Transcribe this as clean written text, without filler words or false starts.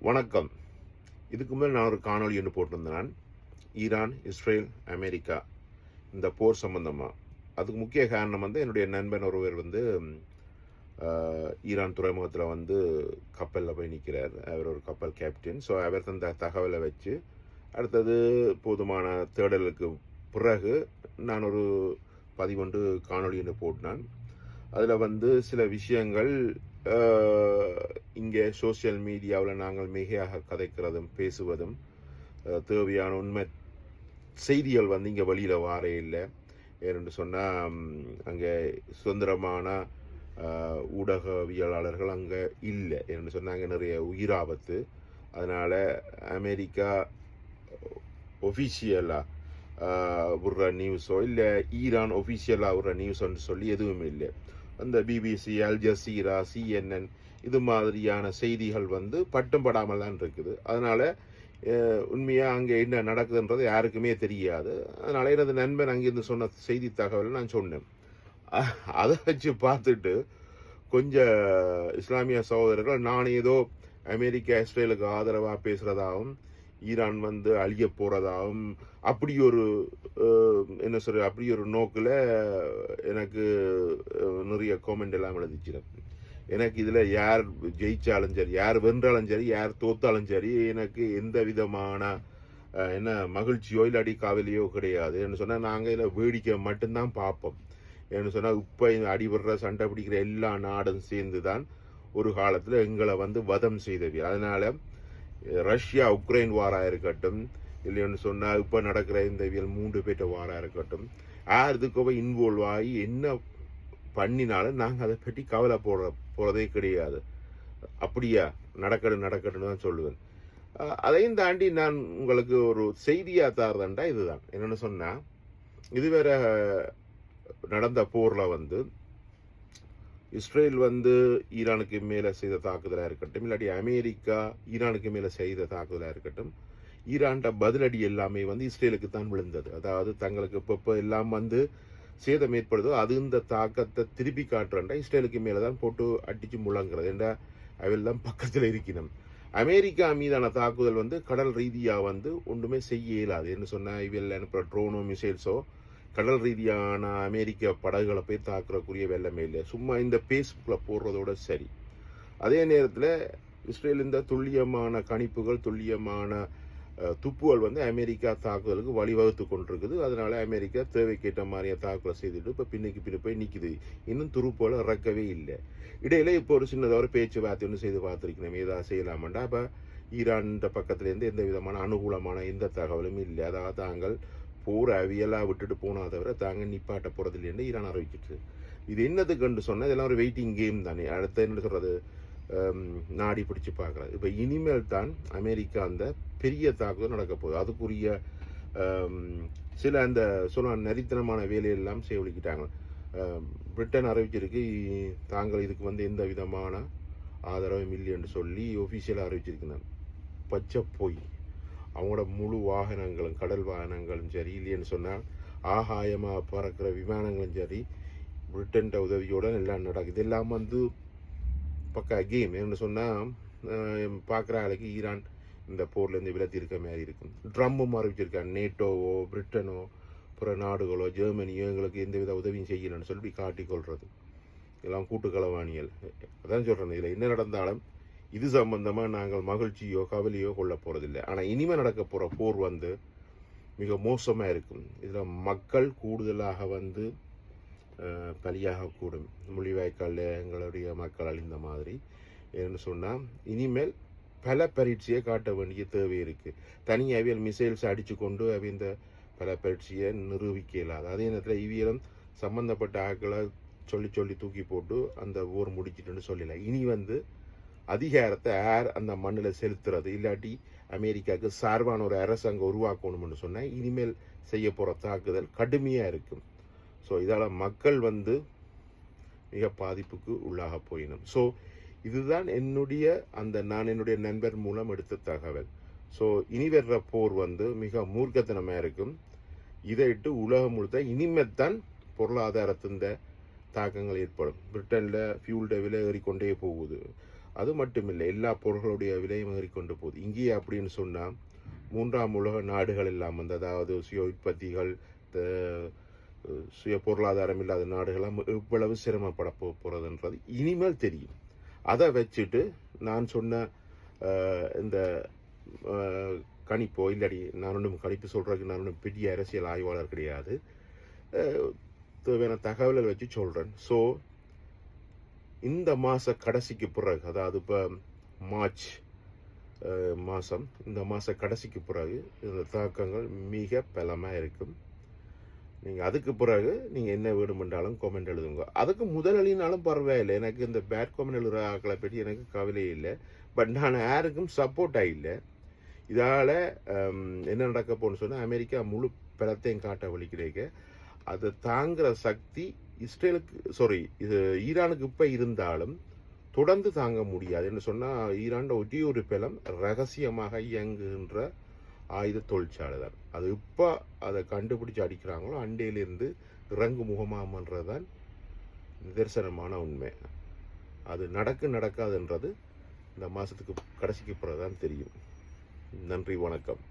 வணக்கம். இதுக்கு முதல் நான் ஒரு காணொளி ஒன்று போட்டிருந்தேன். ஈரான், இஸ்ரேல், அமெரிக்கா இந்த போர் சம்பந்தமா. அதுக்கு முக்கிய காரணம் என்னுடைய நண்பன் ஒருவர் ஈரான் துறைமுகத்தில் கப்பலில் போய் நிற்கிறார். அவர் ஒரு கப்பல் கேப்டன். ஸோ அவர் தந்த தகவலை வச்சு அடுத்தது போதுமான தேடலுக்கு பிறகு நான் ஒரு பதிவொன்று காணொளி ஒன்று போட்டினான். அதில் சில விஷயங்கள் இங்கே சோசியல் மீடியாவில் நாங்கள் மிகையாக கதைக்கிறதும் பேசுவதும் தேவையான உண்மை செய்திகள் இங்கே வெளியில் வாரே இல்லை. ஏன்னு சொன்னால் அங்கே சுதந்திரமான ஊடகவியலாளர்கள் அங்கே இல்லை. ஏன்னு சொன்னால் அங்கே நிறைய உயிராபத்து. அதனால் அமெரிக்கா ஒஃபிஷியலாக விடுற நியூஸோ இல்லை ஈரான் ஒஃபிஷியலாக விடுற நியூஸோன்னு சொல்லி எதுவுமே இல்லை. அந்த பிபிசி, அல் ஜசீரா, CNN இது மாதிரியான செய்திகள் பட்டும் படாமல் தான் இருக்குது. அதனால் உண்மையாக அங்கே என்ன நடக்குதுன்றது யாருக்குமே தெரியாது. அதனால் எனது நண்பன் அங்கேருந்து சொன்ன செய்தி தகவலை நான் சொன்னேன். அதை வச்சு பார்த்துட்டு கொஞ்சம் இஸ்லாமிய சகோதரர்கள் நான் ஏதோ அமெரிக்கா இஸ்ரேலுக்கு ஆதரவாக பேசுகிறதாகவும் ஈரான் அழிய போகிறதாகவும் அப்படி ஒரு நோக்கில் எனக்கு நிறைய காமெண்ட் எல்லாம் எழுதிச்சிடும். எனக்கு இதில் யார் ஜெயிச்சாலும் சரி, யார் வென்றாலும் சரி, யார் தோத்தாலும் சரி, எனக்கு எந்த விதமான மகிழ்ச்சியோ இல்லாடி காவலியோ கிடையாது. என்ன சொன்னால் நாங்கள் இதில் வேடிக்கை மட்டும்தான் பார்ப்போம். என்ன சொன்னால் இப்போ அடிபடுற சண்டை பிடிக்கிற எல்லா நாடும் சேர்ந்து தான் ஒரு காலத்தில் எங்களை வதம் செய்தவி. அதனால் ரஷ்யா உக்ரைன் வாராக இருக்கட்டும், இல்லைன்னு சொன்னால் இப்போ நடக்கிற இந்த 3 பேர்ட்ட வாராக இருக்கட்டும், யாருக்குவே இன்வால்வ் ஆகி என்ன பண்ணினாலும் நாங்கள் அதை பற்றி கவலை போகிறதே கிடையாது. அப்படியா நடக்கட்டுன்னு தான் சொல்லுவேன். அதையும் தாண்டி நான் உங்களுக்கு ஒரு செய்தியாக தாரதண்டா இதுதான். என்னென்னு சொன்னால் இதுவேற நடந்த போரில் இஸ்ரேல் ஈரானுக்கு மேலே செய்த தாக்குதலாக இருக்கட்டும், இல்லாட்டி அமெரிக்கா ஈரானுக்கு மேலே செய்த தாக்குதலாக இருக்கட்டும், ஈரான்ட பதிலடி எல்லாமே இஸ்ரேலுக்கு தான் விழுந்தது. அதாவது தங்களுக்கு இப்போ எல்லாம் சேதம் ஏற்படுதோ அது இந்த தாக்கத்தை திருப்பி காட்டுறா இஸ்ரேலுக்கு மேலே தான் போட்டு அடித்து முழங்குறது என்ற அவெல்லாம் பக்கத்தில் இருக்கணும். அமெரிக்கா மீதான தாக்குதல் கடல் ரீதியாக ஒன்றுமே செய்ய இயலாது. என்ன சொன்னால் இவெல்லாம் அனுப்புகிற ட்ரோனோ மிசைல்ஸோ கடல் ரீதியான அமெரிக்க படகுகளை போய் தாக்குறக்குரிய வெள்ளமே இல்லை. சும்மா இந்த பேஸ்புக்கில் போடுறதோட சரி. அதே நேரத்தில் இஸ்ரேல் இந்த துல்லியமான கணிப்புகள், துல்லியமான துப்புகள் அமெரிக்கா தாக்குதலுக்கு வழிவகுத்து கொண்டிருக்குது. அதனால அமெரிக்கா தேவைக்கேற்ற மாதிரியே தாக்குதல் செய்துட்டு இப்போ பின்னுக்கு போய் நிற்குது. இன்னும் துருப்புகளை இறக்கவே இல்லை. இடையில இப்போ ஒரு சின்னதாக ஒரு பேச்சுவார்த்தை ஒன்று செய்து பார்த்துருக்கணும், ஏதாவது செய்யலாமாண்டா. அப்போ ஈரான் பக்கத்துலேருந்து எந்த விதமான அனுகூலமான எந்த தகவலும் இல்லை. அதாவது தாங்கள் போர் அவியலாக விட்டுட்டு போனால் தவிர தாங்க நிப்பாட்ட போகிறது இல்லைன்னு ஈரான் அறிவிச்சிட்டு. இது என்னதுக்குன்னு சொன்னால் இதெல்லாம் ஒரு வெயிட்டிங் கேம் தானே. அடுத்த என்ன சொல்கிறது, நாடி பிடிச்சி பார்க்குறது. இப்போ இனிமேல் தான் அமெரிக்கா அந்த பெரிய தாக்குதல் நடக்க போகுது. அதுக்குரிய சில அந்த நரித்தனமான வேலையெல்லாம் செய்வழிக்கிட்டாங்க. பிரிட்டன் அறிவிச்சிருக்கு தாங்கள் இதுக்கு எந்த விதமான ஆதரவும் இல்லைன்னு சொல்லி ஒஃபிஷியலாக அறிவிச்சிருக்கிறாங்க. பச்சை போய் அவங்களோட முழு வாகனங்களும், கடல் வாகனங்களும் சரி, இல்லைன்னு சொன்னால் ஆகாயமாக பறக்கிற விமானங்களும் சரி, பிரிட்டன் உதவியோட எல்லாம் நடக்குது. இதெல்லாம் பக்கா கேம். என்ன சொன்னால் பார்க்குற ஆளுக்கு ஈரான் இந்த போர்லேருந்து விலத்தி இருக்க மாதிரி இருக்கும். ட்ரம்பும் அறிவிச்சிருக்காங்க, நேட்டோவோ பிரிட்டனோ பிற நாடுகளோ ஜெர்மனியோ எங்களுக்கு எந்தவித உதவியும் செய்யலைன்னு சொல்லி காட்டிக்கொள்வது எல்லாம் கூட்டுக்களவாணிகள். அதான் சொல்கிறேன், இதில் என்ன நடந்தாலும் இது சம்பந்தமாக நாங்கள் மகிழ்ச்சியோ கவலையோ கொள்ள போகிறதில்லை. ஆனால் இனிமேல் நடக்க போகிற போர் மிக மோசமாக இருக்கும். இதில் மக்கள் கூடுதலாக பலியாகக்கூடும். மொழிவாய்க்காலில் எங்களுடைய மக்கள் அழிந்த மாதிரி. ஏன்னு சொன்னால் இனிமேல் பல பரீட்சையை காட்ட வேண்டிய தேவை இருக்குது. தனியாகவே மிசைல்ஸ் அடித்து கொண்டு அவை இந்த பல பரீட்சையை நிரூபிக்க இயலாது. அதே நேரத்தில் இவியலும் சம்பந்தப்பட்ட ஆட்களை சொல்லி தூக்கி போட்டு அந்த போர் முடிச்சிட்டுன்னு சொல்லலை. இனி அதிகாரத்தை யார் அந்த மண்ணில் செலுத்துறது, இல்லாட்டி அமெரிக்காவுக்கு சார்பான ஒரு அரசாங்கம் உருவாக்கணும்னு சொன்னால் இனிமேல் செய்ய போகிற தாக்குதல் கடுமையாக இருக்கும். ஸோ இதால் மக்கள் மிக பாதிப்புக்கு உள்ளாக போயிடும். ஸோ இதுதான் நான் என்னுடைய நண்பர் மூலம் எடுத்த தகவல். ஸோ இனி வர்ற போர் மிக மூர்க்கத்தனமாக இருக்கும். இதை இட்டு உலகம் முழுத்த இனிமேல் தான் பொருளாதாரத்தின் தாக்கங்கள் ஏற்படும். பிரிட்டனில் ஃபியூல்ட விலை ஏறிக்கொண்டே போகுது. அது மட்டுமில்லை, எல்லா பொருள்களுடைய விலையும் ஏறிக்கொண்டு போகுது. இங்கேயே அப்படின்னு சொன்னால் 3ஆம் உலக நாடுகள் எல்லாம் வந்து, அதாவது சுய உற்பத்திகள், சுய பொருளாதாரம் இல்லாத நாடுகள்லாம் இவ்வளவு சிரமப்பட போகிறதுன்றது இனிமேல் தெரியும். அதை வச்சுட்டு நான் சொன்ன இந்த கணிப்போ இல்லாடி, நான் ஒன்றும் கணிப்பு சொல்கிறதுக்கு நான் ஒன்றும் பெரிய அரசியல் ஆய்வாளர் கிடையாது, தேவையான தகவல்கள் வச்சு சொல்கிறேன். ஸோ இந்த மாத கடைசிக்கு பிறகு, அதாவது இப்போ மார்ச் மாதம், இந்த மாத கடைசிக்கு பிறகு இந்த தாக்கங்கள் மிக பலமாக இருக்கும். நீங்கள் அதுக்கு பிறகு நீங்கள் என்ன வேணுமென்றாலும் கமெண்ட் எழுதுங்க. அதுக்கு முதலினாலும் பரவாயில்லை, எனக்கு இந்த பேட் கமெண்ட் எழுதுகிற ஆக்களை பற்றி எனக்கு கவலையே இல்லை. பட் நான் யாருக்கும் சப்போர்ட் ஆகில்லை. இதால் என்ன நடக்க போகணும்னு சொன்னால், அமெரிக்கா முழு பலத்தையும் காட்ட வழி கிடைக்க, அதை தாங்குகிற சக்தி இது ஈரானுக்கு இப்போ இருந்தாலும் தொடர்ந்து தாங்க முடியாது. என்ன சொன்னால், ஈரான் ஒரு பலம் ரகசியமாக இயங்குகின்ற ஆயுத தொழிற்சாலை தான். அது இப்போ அதை கண்டுபிடிச்சு அடிக்கிறாங்களோ அண்டையிலிருந்து இறங்கு முகமாமன்றது தான் நிதர்சனமான உண்மை. அது நடக்காதுன்றது இந்த மாதத்துக்கு கடைசிக்கு பிறகு தான் தெரியும். நன்றி, வணக்கம்.